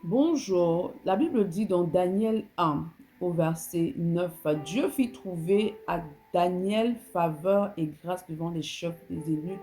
Bonjour, la Bible dit dans Daniel 1 au verset 9, Dieu fit trouver à Daniel faveur et grâce devant les chefs des eunuques.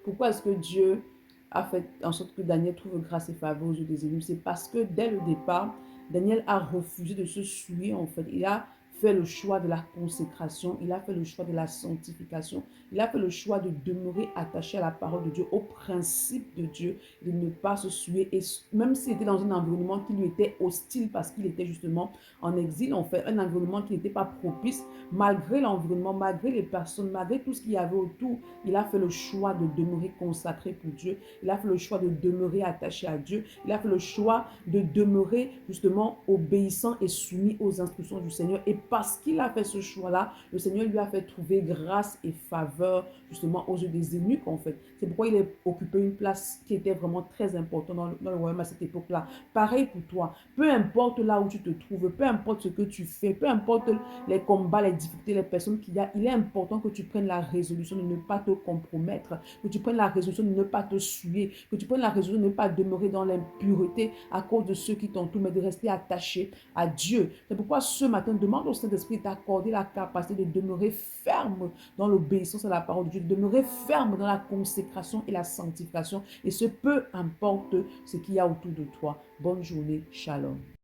Pourquoi est-ce que Dieu a fait en sorte que Daniel trouve grâce et faveur aux yeux des eunuques? C'est parce que dès le départ, Daniel a refusé de se souiller en fait. Il a fait le choix de la consécration, il a fait le choix de la sanctification, il a fait le choix de demeurer attaché à la parole de Dieu, au principe de Dieu, de ne pas se souiller. Et même s'il était dans un environnement qui lui était hostile parce qu'il était justement en exil, en fait, un environnement qui n'était pas propice, malgré l'environnement, malgré les personnes, malgré tout ce qu'il y avait autour, il a fait le choix de demeurer consacré pour Dieu. Il a fait le choix de demeurer attaché à Dieu. Il a fait le choix de demeurer justement obéissant et soumis aux instructions du Seigneur. Et parce qu'il a fait ce choix-là, le Seigneur lui a fait trouver grâce et faveur justement aux yeux des eunuques en fait. C'est pourquoi il a occupé une place qui était vraiment très importante dans le royaume à cette époque-là. Pareil pour toi. Peu importe là où tu te trouves, peu importe ce que tu fais, peu importe les combats, les difficultés, les personnes qu'il y a, il est important que tu prennes la résolution de ne pas te compromettre, que tu prennes la résolution de ne pas te souiller, que tu prennes la résolution de ne pas demeurer dans l'impureté à cause de ceux qui t'entourent, mais de rester attaché à Dieu. C'est pourquoi ce matin, demande au Saint-Esprit d'accorder la capacité de demeurer ferme dans l'obéissance à la parole de Dieu, de demeurer ferme dans la consécration et la sanctification, et ce peu importe ce qu'il y a autour de toi. Bonne journée, shalom.